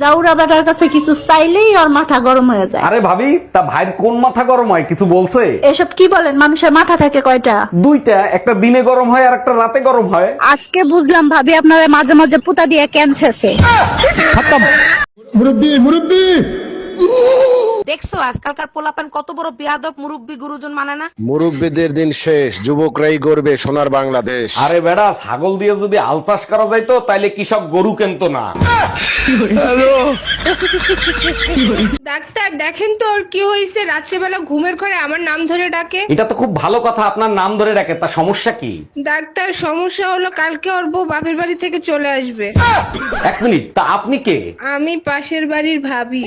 জাউরা better কাছে কিছু চাইলেই ওর মাথা গরম হয়ে যায়। আরে ভাবি, তা ভাইয়ের কোন মাথা গরম হয় কিছু বলছে? এসব কি বলেন, মানুষের মাথা থাকে কয়টা? দুইটা, একটা দিনে গরম হয় আর একটা রাতে গরম হয়। আজকে বুঝলাম ভাবি আপনারা মাঝে মাঝে পুতা দিয়ে ক্যান্সারছে। দেখছো আজকালকার পোলাপান কত বড় বিয়াদব, মুরব্বি গুরুজন মানে না। মুরব্বীদের দিন শেষ, যুবকরাই গড়বে সোনার বাংলাদেশ। আরে বেড়া, ছাগল দিয়ে যদি আল চাষ করা যাইতো তাইলে কৃষক গরু কিনতো না। ডাক্তার দেখেন তো ওর কি হয়েছে, রাত্রেবেলা ঘুমের ঘরে আমার নাম ধরে ডাকে। এটা তো খুব ভালো কথা, আপনার নাম ধরে ডাকে, তা সমস্যা কি? ডাক্তার সমস্যা হলো কালকে ওর বউ বাপের বাড়ি থেকে চলে আসবে। এক মিনিট, তা আপনি কে? আমি পাশের বাড়ির ভাবি।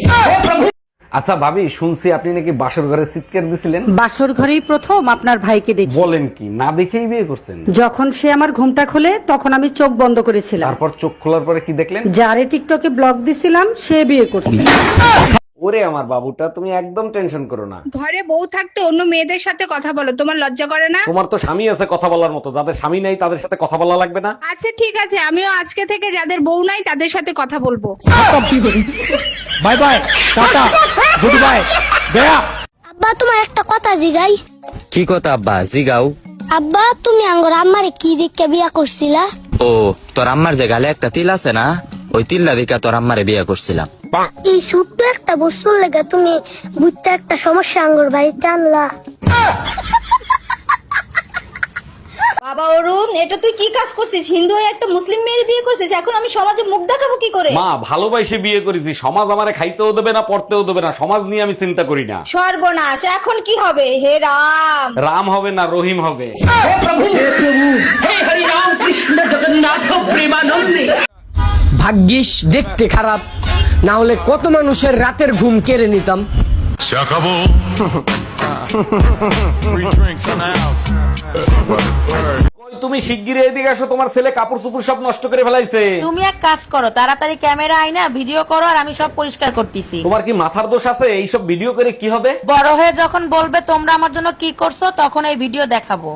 আচ্ছা ভাবি, শুনছি আপনি নাকি বাসর ঘরে চিৎকার দিছিলেন। বাসর ঘরেই প্রথম আপনার ভাইকে দেখি। বলেন কি, না দেখেই বিয়ে করছেন? যখন সে আমার ঘুমটা খোলে তখন আমি চোখ বন্ধ করেছিলাম। তারপর চোখ খোলার পরে কি দেখলেন? যারে টিকটকে ব্লক দিছিলাম সে বিয়ে করছে। ওরে আমার বাবুটা, তুমি একদম টেনশন করো না। ঘরে বউ থাকতে অন্য মেয়েদের সাথে কথা বলো, তোমার লজ্জা করে না? তোমার তো স্বামী আছে কথা বলার মতো, যাদের স্বামী নাই তাদের সাথে কথা বলা লাগবে না? আচ্ছা ঠিক আছে, আমিও আজকে থেকে যাদের বউ নাই তাদের সাথে কথা বলবো। Bye bye, tata, good bye, Gaya. আব্বা তোমার একটা কথা জিগাই। কি কথা আব্বা, জিগাও। আব্বা তুমি আঙ্গর আম্মারে কি দিকে বিয়া করছিলা? ও, তোর আম্মার যে গালে একটা তিল আছে না, ওই তিল্লা দিকা তোর আম্মারে বিয়ে করছিলাম। এই ছোট্ট একটা বস্তুর লেগে তুমি বুঝতে একটা সমস্যা আঙ্গর বাড়িতে আনলা। বাবা অরুণ, এটা তুই কি কাজ করছিস? হিন্দু হয়ে একটা মুসলিম মেয়ের বিয়ে করছিস, এখন আমি সমাজে মুখ দেখাবো কি করে? মা, ভালোবাসে বিয়ে করেছি, সমাজ আমারে খাইতেও দেবে না পড়তেও দেবে না, সমাজ নিয়ে আমি চিন্তা করি না। সর্বনাশ, এখন কি হবে? হে রাম। রাম হবে না রহিম হবে। ভাগ্যিস দেখতে খারাপ, না হলে কত মানুষের রাতের ঘুম কেড়ে নিতাম। কই তুমি শিগগিরই এদিকে আসো, তোমার ছেলে কাপড় চোপড় সব নষ্ট করে ফেলাইছে। তুমি এক কাজ করো, তাড়াতাড়ি ক্যামেরা আইনা ভিডিও করো, আর আমি সব পরিষ্কার করতেছি। তোমার কি মাথার দোষ আছে? এইসব ভিডিও করে কি হবে? বড় হয়ে যখন বলবে তোমরা আমার জন্য কি করছো, তখন এই ভিডিও দেখাবো।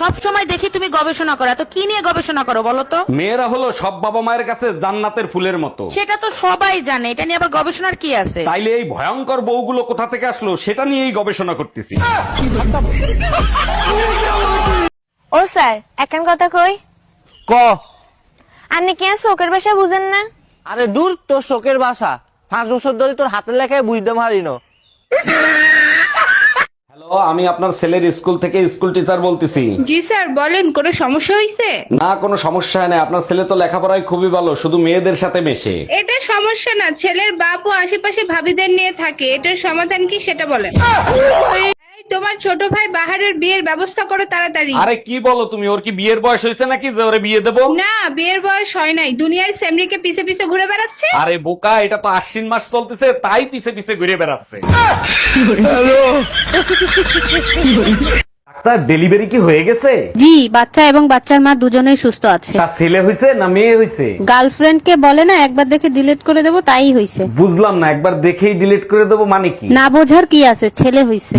সব সময় দেখি তুমি গবেষণা করো, তো কি নিয়ে গবেষণা করো বলো তো? মেয়েরা হলো সব বাবা মায়ের কাছে জান্নাতের ফুলের মতো। সেটা তো সবাই জানে, এটা নিয়ে আবার গবেষণার কি আছে? তাইলে এই ভয়ঙ্কর বউগুলো কোথা থেকে আসলো সেটা নিয়েই গবেষণা করতেছি। ও স্যার এখন কথা কই। ক আপনি কি চোখের ভাষা বুঝেন না? আরে দূর, তোর শোকের বাসা 5 বছর ধরে তোর হাতের লেখায় বুঝতে পারিনো। হ্যালো, আমি আপনার ছেলের স্কুল থেকে স্কুল টিচার বলতেছি। জি স্যার বলেন, কোনো সমস্যা হয়েছে? না, কোনো সমস্যা নেই, আপনার ছেলে তো লেখাপড়ায় খুবই ভালো, শুধু মেয়েদের সাথে মেশে। এটা সমস্যা না, ছেলের বাপও আশেপাশে ভাবিদের নিয়ে থাকে, এটার সমাধান কি সেটা বলেন। এই, তোমার ছোট ভাই বাহারের বিয়ের ব্যবস্থা করো তাড়াতাড়ি। আরে কি বলো তুমি, ওর কি বিয়ের বয়স হয়েছে নাকি যে ওরে বিয়ে দেবো? না, বিয়ের বয়স হয় নাই, দুনিয়ার সেমরিকে পিছে পিছে ঘুরে বেড়াচ্ছে। আরে বোকা, এটা তো আশ্বিন মাস চলতেছে, তাই পিছে পিছে ঘুরে বেড়াচ্ছে। ডাক্তার, ডেলিভারি কি হয়ে গেছে? জি, বাচ্চা এবং বাচ্চার মা দুজনেই সুস্থ আছে। তা ছেলে হয়েছে না মেয়ে হয়েছে? গার্লফ্রেন্ডকে বলে না একবার দেখে ডিলিট করে দেবো, তাই হইছে। বুঝলাম না, একবার দেখেই ডিলিট করে দেবো মানে কি? না বোঝার কি আছে, ছেলে হইছে।